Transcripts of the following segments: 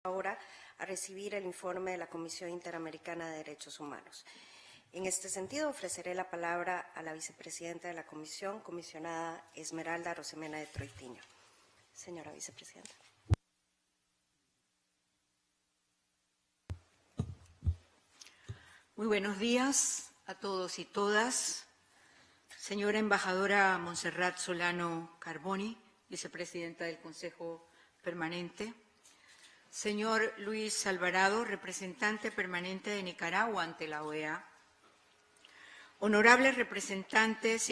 Ahora a recibir el informe de la Comisión Interamericana de Derechos Humanos. En este sentido, ofreceré la palabra a la vicepresidenta de la Comisión, comisionada Esmeralda Arosemena de Troitiño. Señora vicepresidenta. Muy buenos días a todos y todas. Señora embajadora Montserrat Solano Carboni, vicepresidenta del Consejo Permanente. Señor Luis Alvarado, representante permanente de Nicaragua ante la OEA. Honorables representantes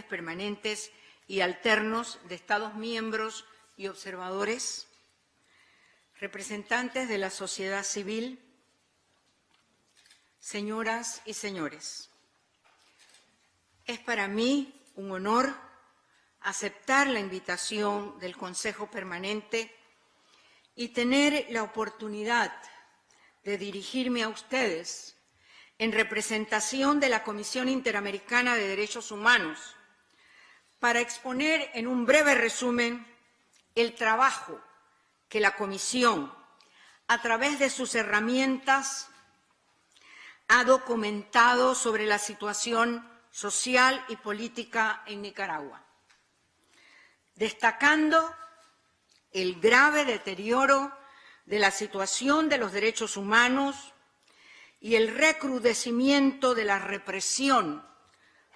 permanentes y alternos de Estados miembros y observadores, representantes de la sociedad civil, señoras y señores. Es para mí un honor aceptar la invitación del Consejo Permanente y tener la oportunidad de dirigirme a ustedes en representación de la Comisión Interamericana de Derechos Humanos para exponer en un breve resumen el trabajo que la Comisión, a través de sus herramientas, ha documentado sobre la situación social y política en Nicaragua, destacando el grave deterioro de la situación de los derechos humanos y el recrudecimiento de la represión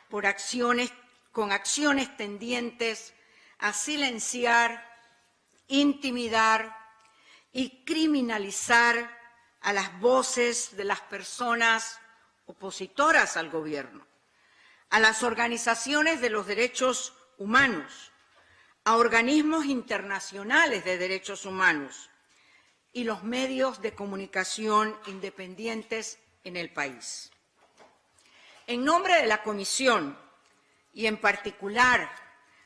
con acciones tendientes a silenciar, intimidar y criminalizar a las voces de las personas opositoras al gobierno, a las organizaciones de los derechos humanos, a organismos internacionales de derechos humanos y los medios de comunicación independientes en el país. En nombre de la Comisión y en particular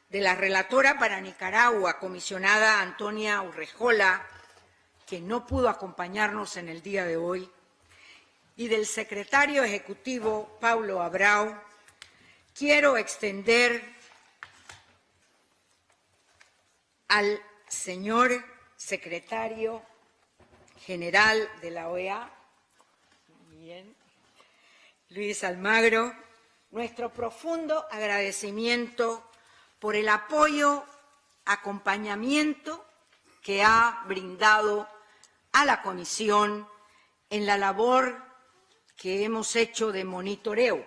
de la relatora para Nicaragua, comisionada Antonia Urrejola, que no pudo acompañarnos en el día de hoy, y del secretario ejecutivo Paulo Abrao, quiero extender al señor secretario general de la OEA, Luis Almagro, nuestro profundo agradecimiento por el apoyo, acompañamiento que ha brindado a la Comisión en la labor que hemos hecho de monitoreo,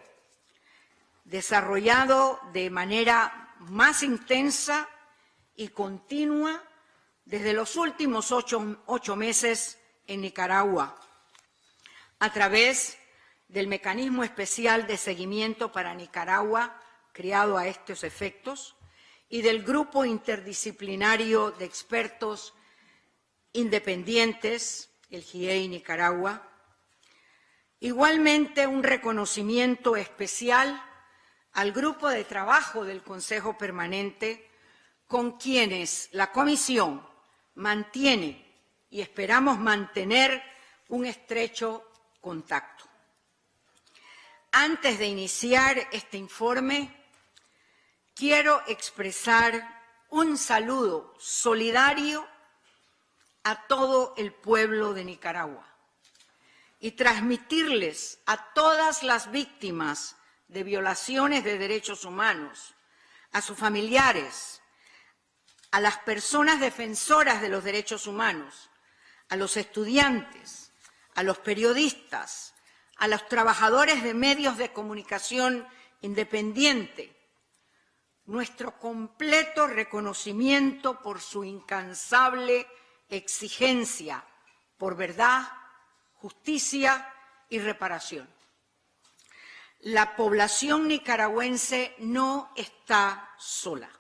desarrollado de manera más intensa y continua desde los últimos ocho meses en Nicaragua, a través del Mecanismo Especial de Seguimiento para Nicaragua, creado a estos efectos, y del Grupo Interdisciplinario de Expertos Independientes, el GIEI Nicaragua. Igualmente, un reconocimiento especial al Grupo de Trabajo del Consejo Permanente, con quienes la Comisión mantiene y esperamos mantener un estrecho contacto. Antes de iniciar este informe, quiero expresar un saludo solidario a todo el pueblo de Nicaragua y transmitirles a todas las víctimas de violaciones de derechos humanos, a sus familiares, a las personas defensoras de los derechos humanos, a los estudiantes, a los periodistas, a los trabajadores de medios de comunicación independiente, nuestro completo reconocimiento por su incansable exigencia por verdad, justicia y reparación. La población nicaragüense no está sola.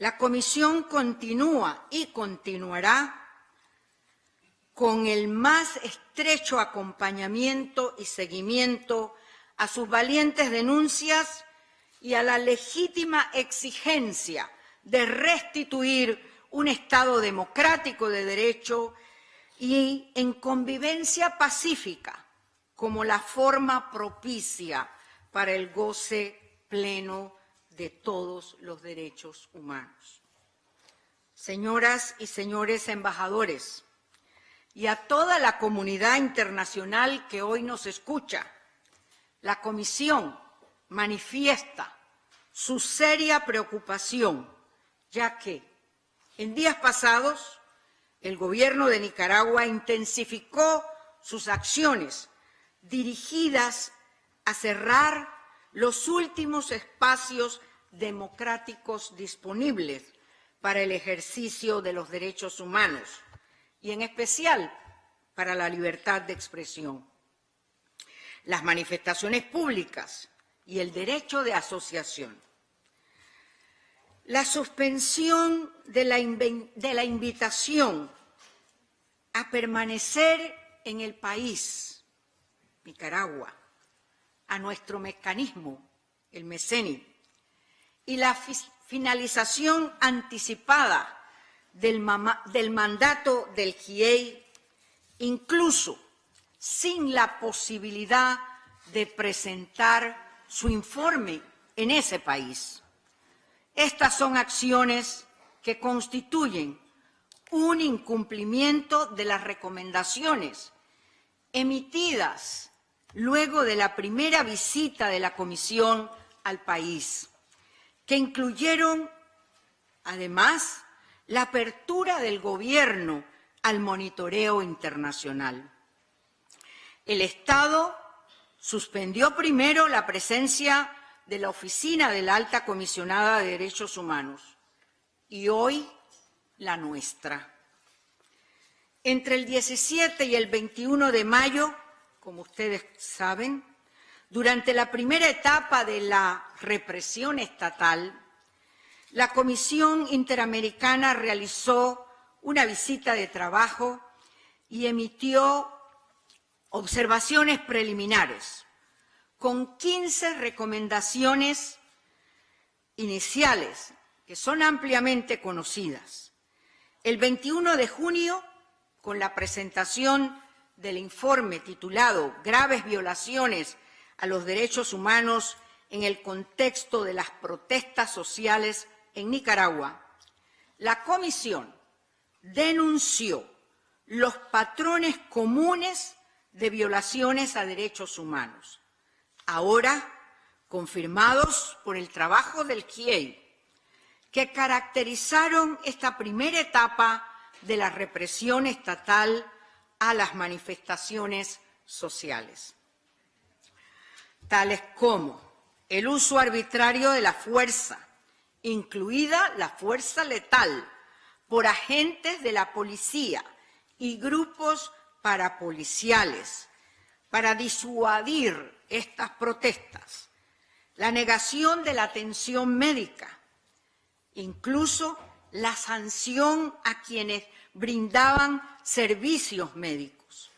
La Comisión continúa y continuará con el más estrecho acompañamiento y seguimiento a sus valientes denuncias y a la legítima exigencia de restituir un Estado democrático de derecho y en convivencia pacífica como la forma propicia para el goce pleno de todos los derechos humanos. señoras y señores embajadores, y a toda la comunidad internacional que hoy nos escucha, la Comisión manifiesta su seria preocupación, ya que en días pasados el Gobierno de Nicaragua intensificó sus acciones dirigidas a cerrar los últimos espacios democráticos disponibles para el ejercicio de los derechos humanos y en especial para la libertad de expresión, las manifestaciones públicas y el derecho de asociación. La suspensión de la invitación a permanecer en el país, Nicaragua, a nuestro mecanismo, el MECENI, y la finalización anticipada del mandato del GIEI, incluso sin la posibilidad de presentar su informe en ese país. Estas son acciones que constituyen un incumplimiento de las recomendaciones emitidas luego de la primera visita de la Comisión al país, que incluyeron, además, la apertura del Gobierno al monitoreo internacional. El Estado suspendió primero la presencia de la Oficina de la Alta Comisionada de Derechos Humanos y hoy la nuestra. Entre el 17 y el 21 de mayo, como ustedes saben, durante la primera etapa de la represión estatal, la Comisión Interamericana realizó una visita de trabajo y emitió observaciones preliminares con 15 recomendaciones iniciales que son ampliamente conocidas. El 21 de junio, con la presentación del informe titulado Graves violaciones a los derechos humanos en el contexto de las protestas sociales en Nicaragua, la Comisión denunció los patrones comunes de violaciones a derechos humanos, ahora confirmados por el trabajo del GIEI, que caracterizaron esta primera etapa de la represión estatal a las manifestaciones sociales, tales como el uso arbitrario de la fuerza, incluida la fuerza letal, por agentes de la policía y grupos parapoliciales para disuadir estas protestas, la negación de la atención médica, incluso la sanción a quienes brindaban servicios médicos,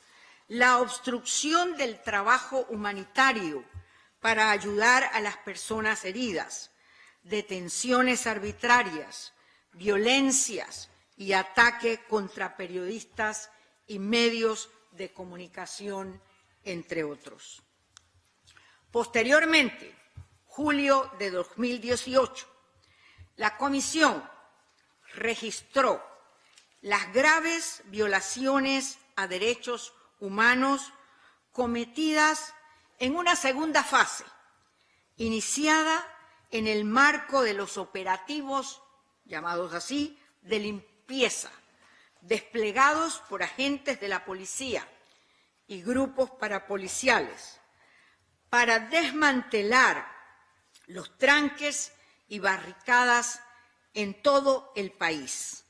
la obstrucción del trabajo humanitario para ayudar a las personas heridas, detenciones arbitrarias, violencias y ataque contra periodistas y medios de comunicación, entre otros. Posteriormente, julio de 2018, la Comisión registró las graves violaciones a derechos humanos cometidas en una segunda fase, iniciada en el marco de los operativos, llamados así, de limpieza, desplegados por agentes de la policía y grupos parapoliciales, para desmantelar los tranques y barricadas en todo el país,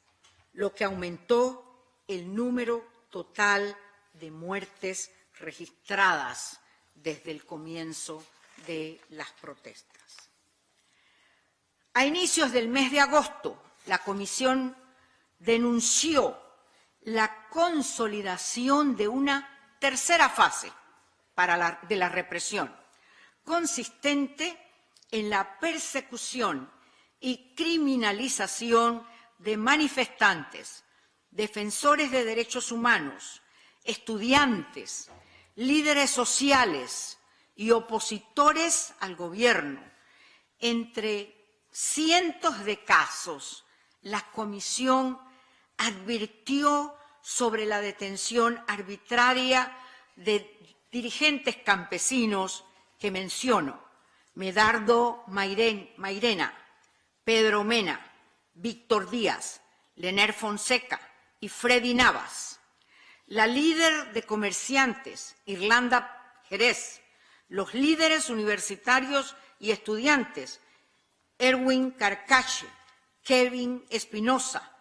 lo que aumentó el número total de muertes registradas desde el comienzo de las protestas. A inicios del mes de agosto, la Comisión denunció la consolidación de una tercera fase de la represión, consistente en la persecución y criminalización de manifestantes, defensores de derechos humanos, estudiantes, líderes sociales y opositores al gobierno, entre cientos de casos la comisión advirtió sobre la detención arbitraria de dirigentes campesinos que menciono: Medardo Mairena, Pedro Mena, Víctor Díaz, Lener Fonseca y Freddy Navas. La líder de comerciantes, Irlanda Jerez, los líderes universitarios y estudiantes, Erwin Carcache, Kevin Espinosa,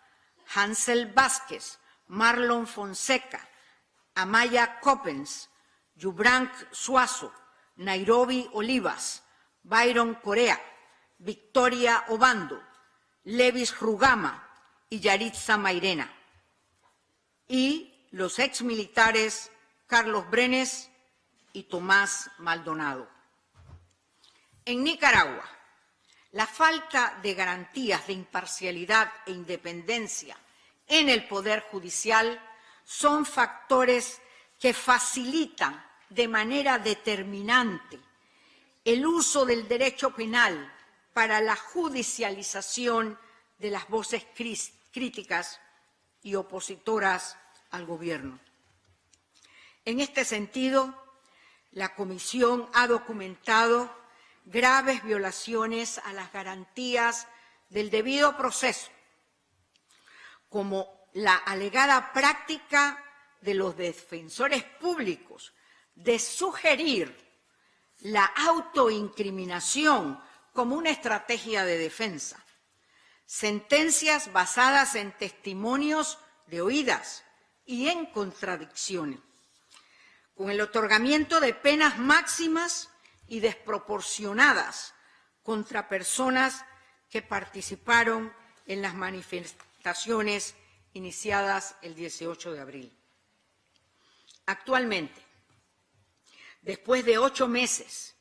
Hansel Vázquez, Marlon Fonseca, Amaya Coppens, Yubrank Suazo, Nairobi Olivas, Byron Corea, Victoria Obando, Levis Rugama y Yaritza Mairena. Y los exmilitares Carlos Brenes y Tomás Maldonado. En Nicaragua, la falta de garantías de imparcialidad e independencia en el Poder Judicial son factores que facilitan de manera determinante el uso del derecho penal para la judicialización de las voces críticas y opositoras al gobierno. En este sentido, la Comisión ha documentado graves violaciones a las garantías del debido proceso, como la alegada práctica de los defensores públicos de sugerir la autoincriminación como una estrategia de defensa, sentencias basadas en testimonios de oídas y en contradicciones, con el otorgamiento de penas máximas y desproporcionadas contra personas que participaron en las manifestaciones iniciadas el 18 de abril. Actualmente, después de 8 meses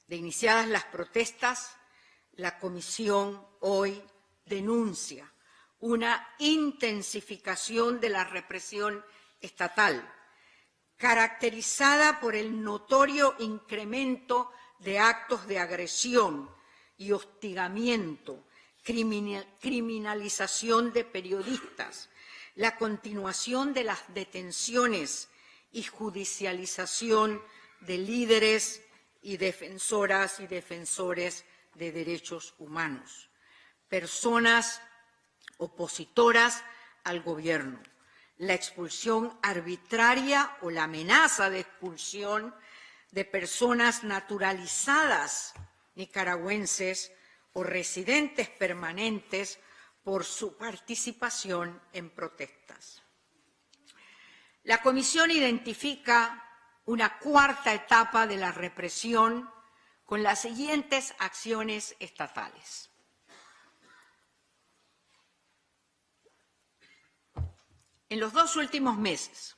de iniciadas las protestas, la Comisión hoy denuncia una intensificación de la represión estatal, caracterizada por el notorio incremento de actos de agresión y hostigamiento, criminalización de periodistas, la continuación de las detenciones y judicialización de líderes y defensoras y defensores de derechos humanos, personas opositoras al gobierno, la expulsión arbitraria o la amenaza de expulsión de personas naturalizadas nicaragüenses o residentes permanentes por su participación en protestas. La Comisión identifica una cuarta etapa de la represión con las siguientes acciones estatales. En los 2 últimos meses,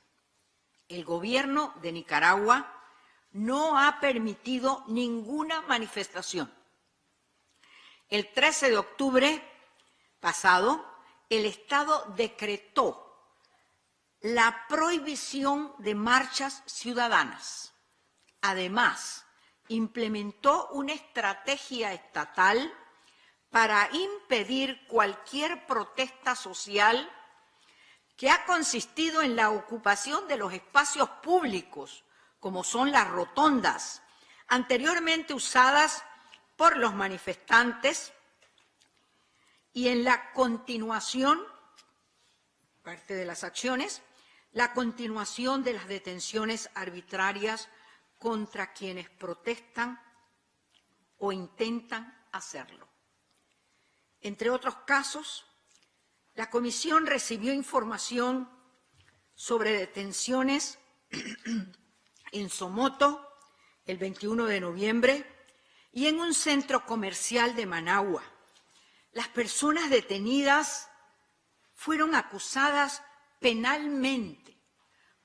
el Gobierno de Nicaragua no ha permitido ninguna manifestación. El 13 de octubre pasado, el Estado decretó la prohibición de marchas ciudadanas. Además, implementó una estrategia estatal para impedir cualquier protesta social que ha consistido en la ocupación de los espacios públicos, como son las rotondas, anteriormente usadas por los manifestantes, y en la continuación, parte de las acciones, la continuación de las detenciones arbitrarias contra quienes protestan o intentan hacerlo. Entre otros casos, la Comisión recibió información sobre detenciones en Somoto el 21 de noviembre y en un centro comercial de Managua. Las personas detenidas fueron acusadas penalmente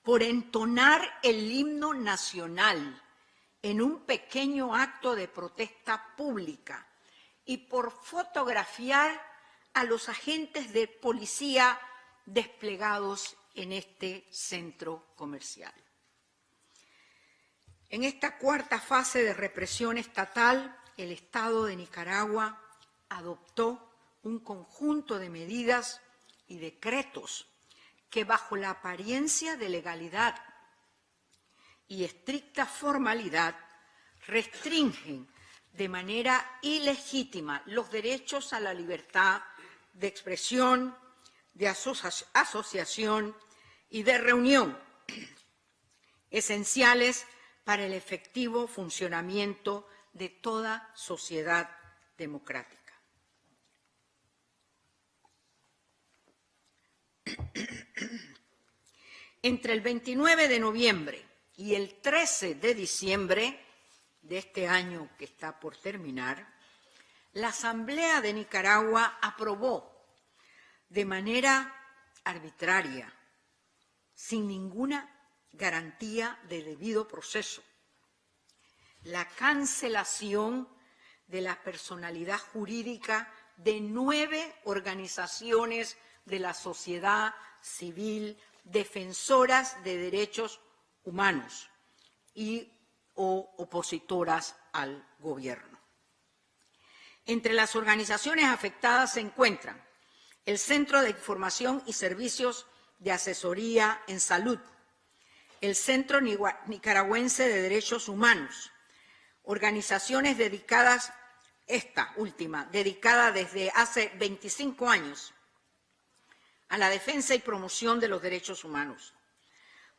por entonar el himno nacional en un pequeño acto de protesta pública y por fotografiar a los agentes de policía desplegados en este centro comercial. En esta cuarta fase de represión estatal, el Estado de Nicaragua adoptó un conjunto de medidas y decretos que bajo la apariencia de legalidad y estricta formalidad restringen de manera ilegítima los derechos a la libertad de expresión, de asociación y de reunión, esenciales para el efectivo funcionamiento de toda sociedad democrática. Entre el 29 de noviembre y el 13 de diciembre de este año que está por terminar, la Asamblea de Nicaragua aprobó de manera arbitraria, sin ninguna garantía de debido proceso, la cancelación de la personalidad jurídica de 9 organizaciones de la sociedad civil defensoras de derechos humanos o opositoras al gobierno. Entre las organizaciones afectadas se encuentran el Centro de Información y Servicios de Asesoría en Salud, el Centro Nicaragüense de Derechos Humanos, organizaciones dedicadas, esta última, dedicada desde hace 25 años a la defensa y promoción de los derechos humanos.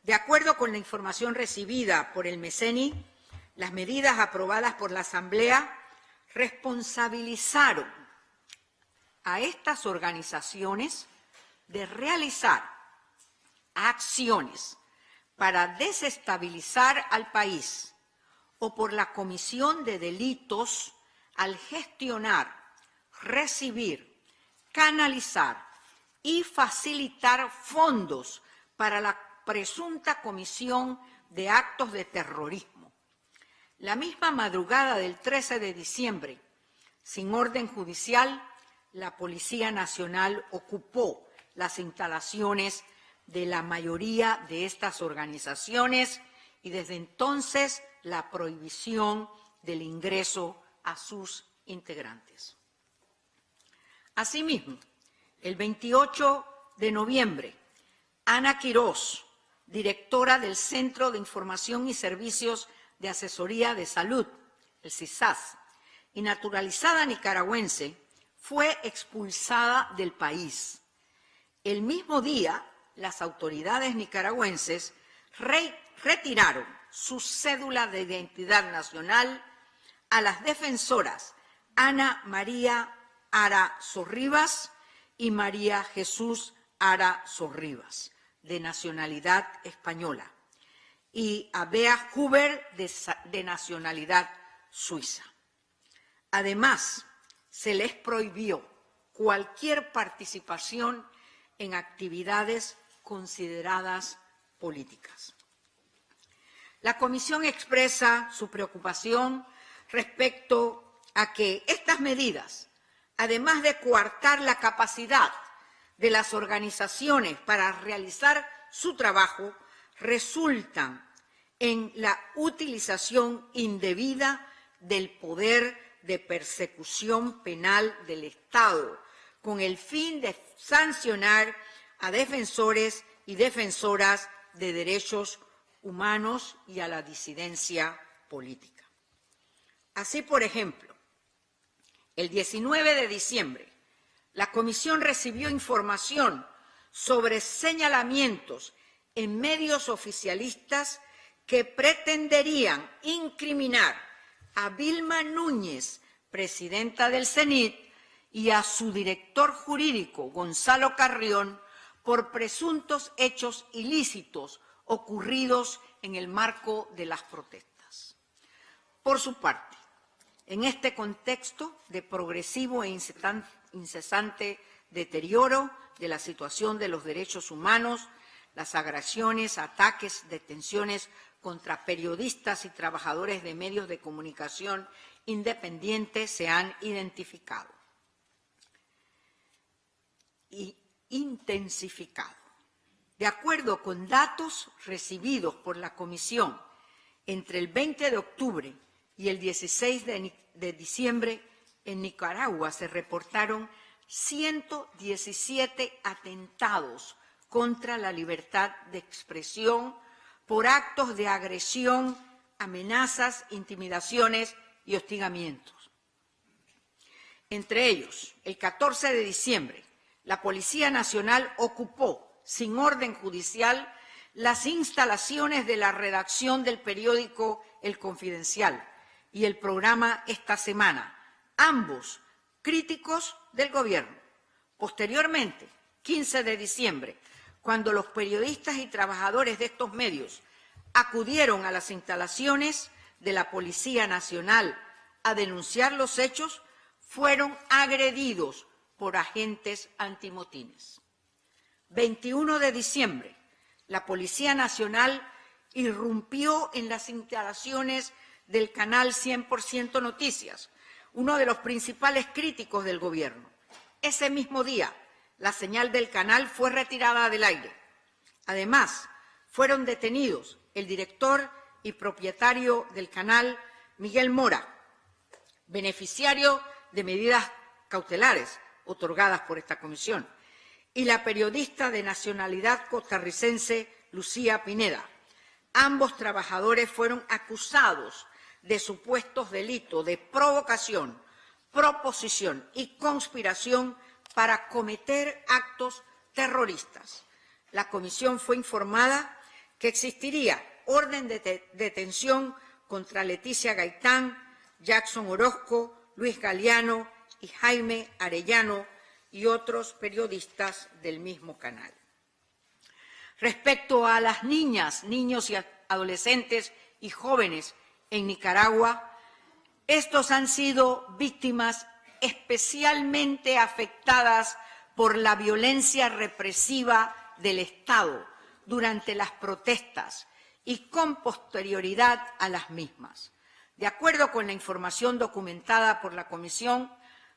De acuerdo con la información recibida por el MECENI, las medidas aprobadas por la Asamblea responsabilizaron a estas organizaciones de realizar acciones para desestabilizar al país o por la comisión de delitos al gestionar, recibir, canalizar y facilitar fondos para la presunta comisión de actos de terrorismo. La misma madrugada del 13 de diciembre, sin orden judicial, la Policía Nacional ocupó las instalaciones de la mayoría de estas organizaciones y desde entonces la prohibición del ingreso a sus integrantes. Asimismo, el 28 de noviembre, Ana Quirós, directora del Centro de Información y Servicios de Asesoría de Salud, el CISAS, y naturalizada nicaragüense, fue expulsada del país. El mismo día, las autoridades nicaragüenses retiraron su cédula de identidad nacional a las defensoras Ana María Ara Sorribas y María Jesús Ara Sorribas, de nacionalidad española, y a Bea Huber, de nacionalidad suiza. Además, se les prohibió cualquier participación en actividades consideradas políticas. La Comisión expresa su preocupación respecto a que estas medidas, además de coartar la capacidad de las organizaciones para realizar su trabajo, resultan en la utilización indebida del poder de persecución penal del Estado, con el fin de sancionar a defensores y defensoras de derechos humanos y a la disidencia política. Así, por ejemplo, el 19 de diciembre, la Comisión recibió información sobre señalamientos en medios oficialistas que pretenderían incriminar a Vilma Núñez, presidenta del CENIT, y a su director jurídico, Gonzalo Carrión, por presuntos hechos ilícitos ocurridos en el marco de las protestas. Por su parte, en este contexto de progresivo e incesante deterioro de la situación de los derechos humanos, las agresiones, ataques, detenciones contra periodistas y trabajadores de medios de comunicación independientes se han identificado y intensificado. De acuerdo con datos recibidos por la Comisión entre el 20 de octubre y el 16 de diciembre, en Nicaragua se reportaron 117 atentados contra la libertad de expresión por actos de agresión, amenazas, intimidaciones y hostigamientos. Entre ellos, el 14 de diciembre, la Policía Nacional ocupó, sin orden judicial, las instalaciones de la redacción del periódico El Confidencial y el programa Esta Semana, ambos críticos del gobierno. Posteriormente, 15 de diciembre, cuando los periodistas y trabajadores de estos medios acudieron a las instalaciones de la Policía Nacional a denunciar los hechos, fueron agredidos por agentes antimotines. 21 de diciembre, la Policía Nacional irrumpió en las instalaciones del canal 100% Noticias, uno de los principales críticos del gobierno. Ese mismo día, la señal del canal fue retirada del aire. Además, fueron detenidos el director y propietario del canal, Miguel Mora, beneficiario de medidas cautelares otorgadas por esta comisión, y la periodista de nacionalidad costarricense, Lucía Pineda. Ambos trabajadores fueron acusados de supuestos delitos de provocación, proposición y conspiración para cometer actos terroristas. La comisión fue informada que existiría orden de detención contra Leticia Gaitán, Jackson Orozco, Luis Galeano y Jaime Arellano y otros periodistas del mismo canal. Respecto a las niñas, niños y adolescentes y jóvenes en Nicaragua, estos han sido víctimas especialmente afectadas por la violencia represiva del Estado durante las protestas y con posterioridad a las mismas. De acuerdo con la información documentada por la Comisión,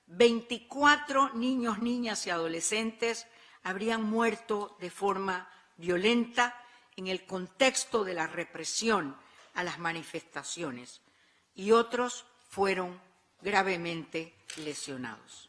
24 niños, niñas y adolescentes habrían muerto de forma violenta en el contexto de la represión a las manifestaciones y otros fueron gravemente lesionados.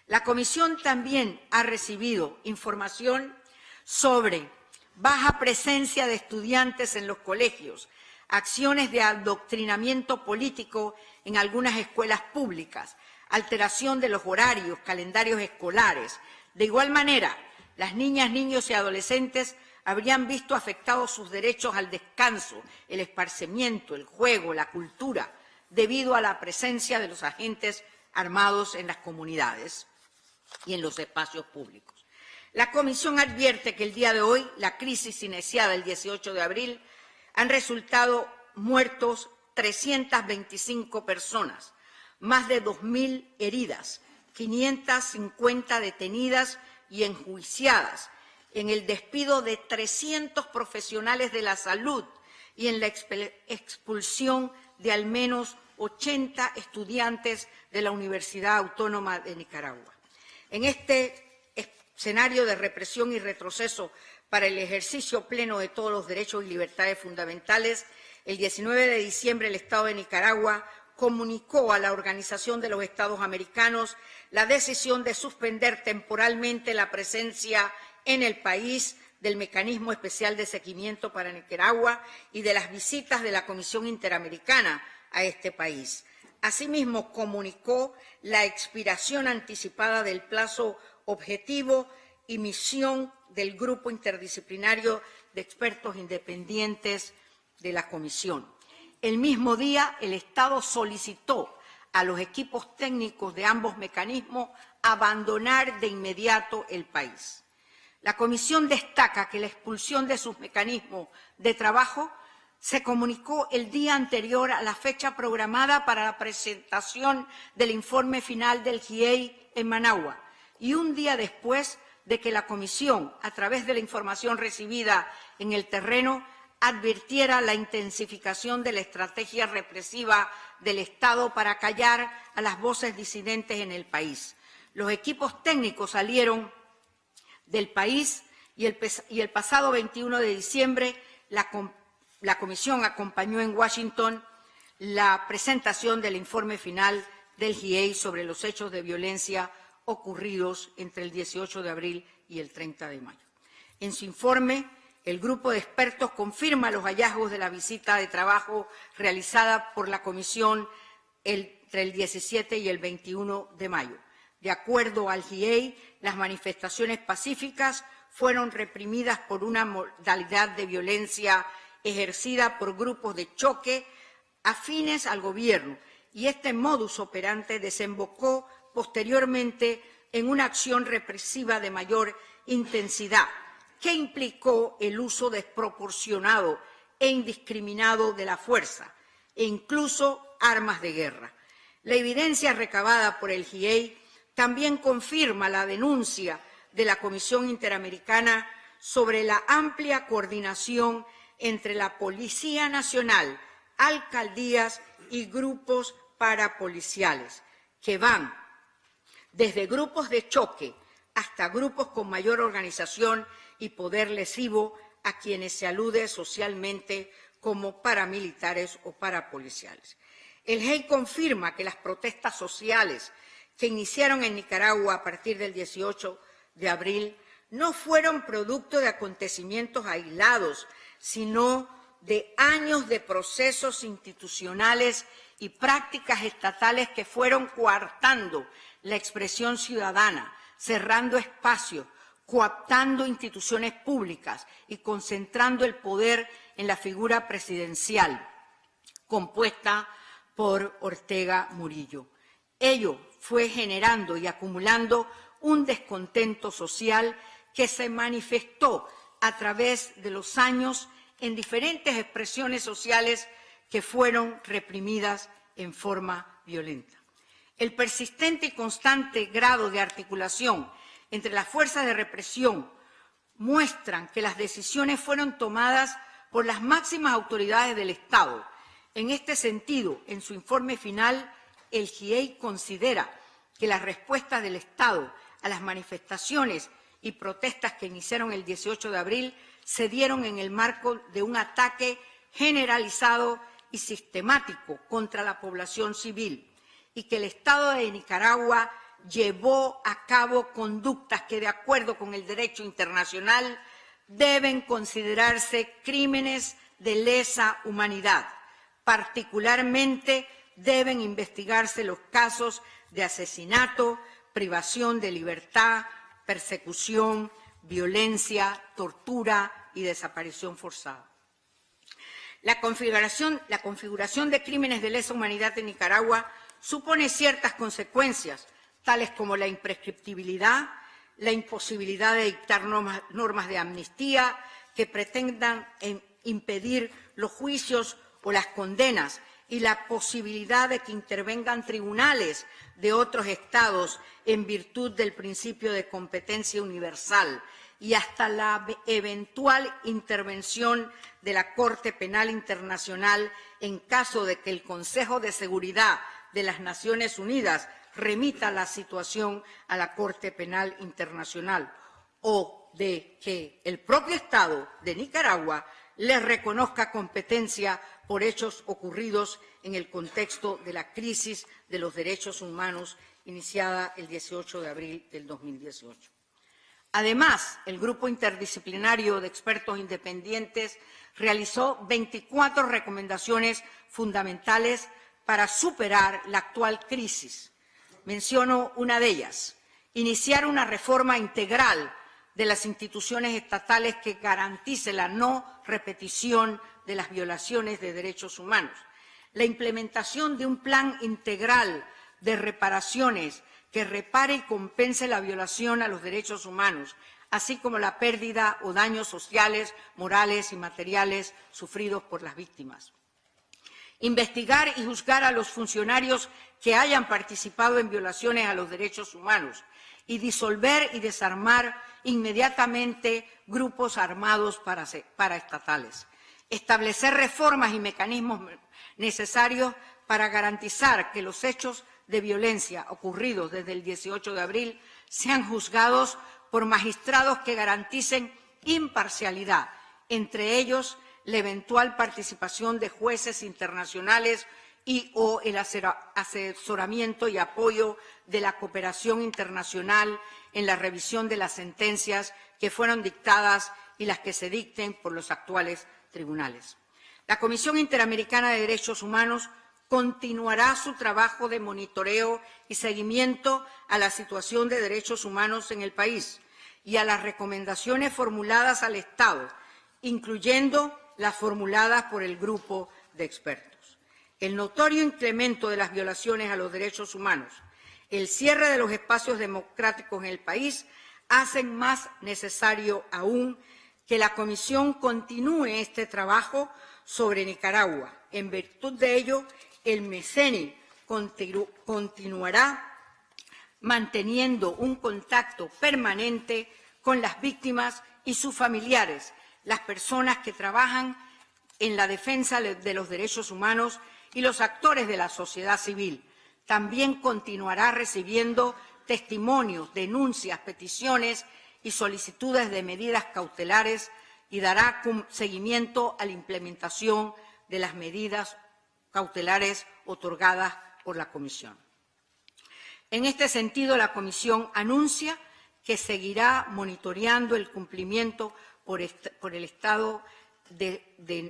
La Comisión también ha recibido información sobre baja presencia de estudiantes en los colegios, acciones de adoctrinamiento político en algunas escuelas públicas, alteración de los horarios, calendarios escolares. De igual manera, las niñas, niños y adolescentes habrían visto afectados sus derechos al descanso, el esparcimiento, el juego, la cultura, debido a la presencia de los agentes armados en las comunidades y en los espacios públicos. La Comisión advierte que el día de hoy, la crisis iniciada el 18 de abril, han resultado muertos 325 personas, más de 2.000 heridas, 550 detenidas y enjuiciadas, en el despido de 300 profesionales de la salud y en la expulsión de al menos 80 estudiantes de la Universidad Autónoma de Nicaragua. En este escenario de represión y retroceso para el ejercicio pleno de todos los derechos y libertades fundamentales, el 19 de diciembre el Estado de Nicaragua comunicó a la Organización de los Estados Americanos la decisión de suspender temporalmente la presencia en el país del Mecanismo Especial de Seguimiento para Nicaragua y de las visitas de la Comisión Interamericana a este país. Asimismo, comunicó la expiración anticipada del plazo objetivo y misión del Grupo Interdisciplinario de Expertos Independientes de la Comisión. El mismo día, el Estado solicitó a los equipos técnicos de ambos mecanismos abandonar de inmediato el país. La Comisión destaca que la expulsión de sus mecanismos de trabajo se comunicó el día anterior a la fecha programada para la presentación del informe final del GIEI en Managua y un día después de que la Comisión, a través de la información recibida en el terreno, advirtiera la intensificación de la estrategia represiva del Estado para callar a las voces disidentes en el país. Los equipos técnicos salieron del país y el pasado 21 de diciembre la Comisión acompañó en Washington la presentación del informe final del GIEI sobre los hechos de violencia ocurridos entre el 18 de abril y el 30 de mayo. En su informe, el grupo de expertos confirma los hallazgos de la visita de trabajo realizada por la Comisión entre el 17 y el 21 de mayo. De acuerdo al GIEI, las manifestaciones pacíficas fueron reprimidas por una modalidad de violencia ejercida por grupos de choque afines al gobierno, y este modus operandi desembocó posteriormente en una acción represiva de mayor intensidad, que implicó el uso desproporcionado e indiscriminado de la fuerza e incluso armas de guerra. La evidencia recabada por el GIEI también confirma la denuncia de la Comisión Interamericana sobre la amplia coordinación entre la Policía Nacional, alcaldías y grupos parapoliciales, que van desde grupos de choque hasta grupos con mayor organización y poder lesivo, a quienes se alude socialmente como paramilitares o parapoliciales. El GIEI confirma que las protestas sociales que iniciaron en Nicaragua a partir del 18 de abril no fueron producto de acontecimientos aislados, sino de años de procesos institucionales y prácticas estatales que fueron coartando la expresión ciudadana, cerrando espacios, cooptando instituciones públicas y concentrando el poder en la figura presidencial, compuesta por Ortega Murillo. Ello fue generando y acumulando un descontento social que se manifestó a través de los años en diferentes expresiones sociales que fueron reprimidas en forma violenta. El persistente y constante grado de articulación entre las fuerzas de represión muestran que las decisiones fueron tomadas por las máximas autoridades del Estado. En este sentido, en su informe final, el GIEI considera que las respuestas del Estado a las manifestaciones y protestas que iniciaron el 18 de abril se dieron en el marco de un ataque generalizado y sistemático contra la población civil, y que el Estado de Nicaragua llevó a cabo conductas que, de acuerdo con el derecho internacional, deben considerarse crímenes de lesa humanidad. Particularmente deben investigarse los casos de asesinato, privación de libertad, persecución, violencia, tortura y desaparición forzada. La configuración de crímenes de lesa humanidad en Nicaragua supone ciertas consecuencias, tales como la imprescriptibilidad, la imposibilidad de dictar normas de amnistía que pretendan impedir los juicios o las condenas, y la posibilidad de que intervengan tribunales de otros estados en virtud del principio de competencia universal, y hasta la eventual intervención de la Corte Penal Internacional en caso de que el Consejo de Seguridad de las Naciones Unidas remita la situación a la Corte Penal Internacional, o de que el propio Estado de Nicaragua les reconozca competencia por hechos ocurridos en el contexto de la crisis de los derechos humanos iniciada el 18 de abril del 2018. Además, el Grupo Interdisciplinario de Expertos Independientes realizó 24 recomendaciones fundamentales para superar la actual crisis. Menciono una de ellas: iniciar una reforma integral de las instituciones estatales que garantice la no repetición de las violaciones de derechos humanos, la implementación de un plan integral de reparaciones que repare y compense la violación a los derechos humanos, así como la pérdida o daños sociales, morales y materiales sufridos por las víctimas. Investigar y juzgar a los funcionarios que hayan participado en violaciones a los derechos humanos y disolver y desarmar inmediatamente grupos armados paraestatales. Establecer reformas y mecanismos necesarios para garantizar que los hechos de violencia ocurridos desde el 18 de abril sean juzgados por magistrados que garanticen imparcialidad, entre ellos la eventual participación de jueces internacionales y/o el asesoramiento y apoyo de la cooperación internacional en la revisión de las sentencias que fueron dictadas y las que se dicten por los actuales tribunales. La Comisión Interamericana de Derechos Humanos continuará su trabajo de monitoreo y seguimiento a la situación de derechos humanos en el país y a las recomendaciones formuladas al Estado, incluyendo las formuladas por el grupo de expertos. El notorio incremento de las violaciones a los derechos humanos, el cierre de los espacios democráticos en el país, hacen más necesario aún que la Comisión continúe este trabajo sobre Nicaragua. En virtud de ello, el MECENI continuará manteniendo un contacto permanente con las víctimas y sus familiares, las personas que trabajan en la defensa de los derechos humanos y los actores de la sociedad civil. También continuará recibiendo testimonios, denuncias, peticiones y solicitudes de medidas cautelares y dará seguimiento a la implementación de las medidas cautelares otorgadas por la Comisión. En este sentido, la Comisión anuncia que seguirá monitoreando el cumplimiento por el Estado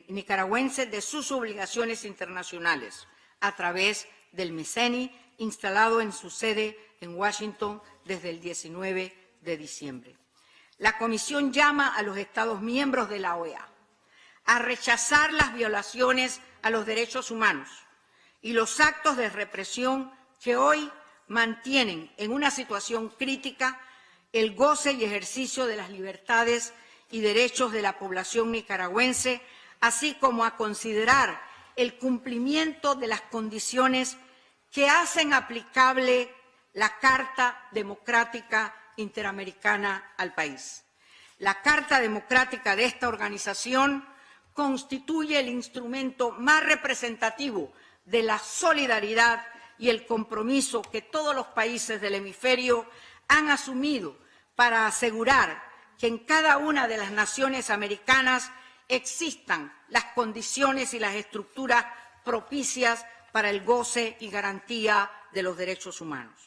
nicaragüense de sus obligaciones internacionales a través del MECENI, instalado en su sede en Washington desde el 19 de diciembre. La Comisión llama a los Estados miembros de la OEA a rechazar las violaciones a los derechos humanos y los actos de represión que hoy mantienen en una situación crítica el goce y ejercicio de las libertades y derechos de la población nicaragüense, así como a considerar el cumplimiento de las condiciones que hacen aplicable la Carta Democrática Interamericana al país. La Carta Democrática de esta organización constituye el instrumento más representativo de la solidaridad y el compromiso que todos los países del hemisferio han asumido para asegurar que en cada una de las naciones americanas existan las condiciones y las estructuras propicias para el goce y garantía de los derechos humanos.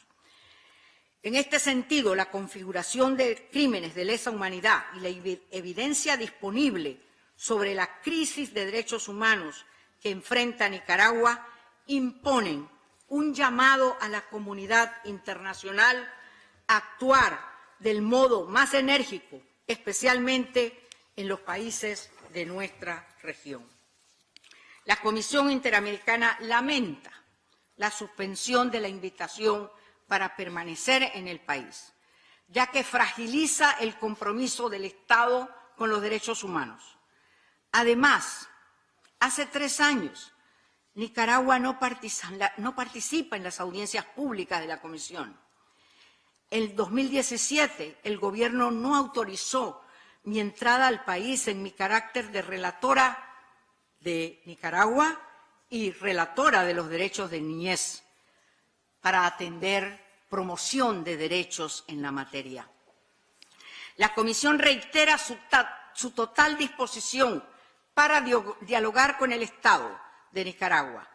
En este sentido, la configuración de crímenes de lesa humanidad y la evidencia disponible sobre la crisis de derechos humanos que enfrenta Nicaragua imponen un llamado a la comunidad internacional a actuar del modo más enérgico, especialmente en los países de nuestra región. La Comisión Interamericana lamenta la suspensión de la invitación para permanecer en el país, ya que fragiliza el compromiso del Estado con los derechos humanos. Además, hace 3 años, Nicaragua no participa en las audiencias públicas de la Comisión. En 2017, el Gobierno no autorizó mi entrada al país en mi carácter de relatora de Nicaragua y relatora de los derechos de niñez para atender promoción de derechos en la materia. La Comisión reitera su total disposición para dialogar con el Estado de Nicaragua,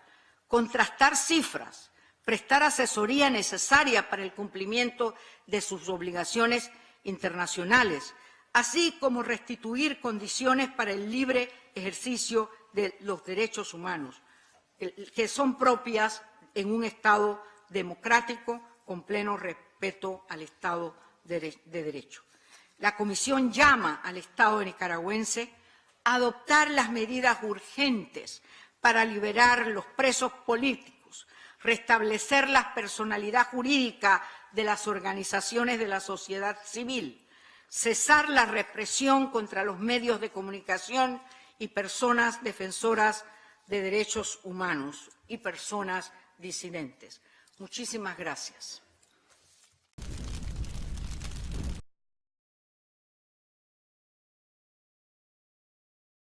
contrastar cifras, prestar asesoría necesaria para el cumplimiento de sus obligaciones internacionales, así como restituir condiciones para el libre ejercicio de los derechos humanos, que son propias en un Estado democrático con pleno respeto al Estado de Derecho. La Comisión llama al Estado nicaragüense a adoptar las medidas urgentes para liberar los presos políticos, restablecer la personalidad jurídica de las organizaciones de la sociedad civil, cesar la represión contra los medios de comunicación y personas defensoras de derechos humanos y personas disidentes. Muchísimas gracias.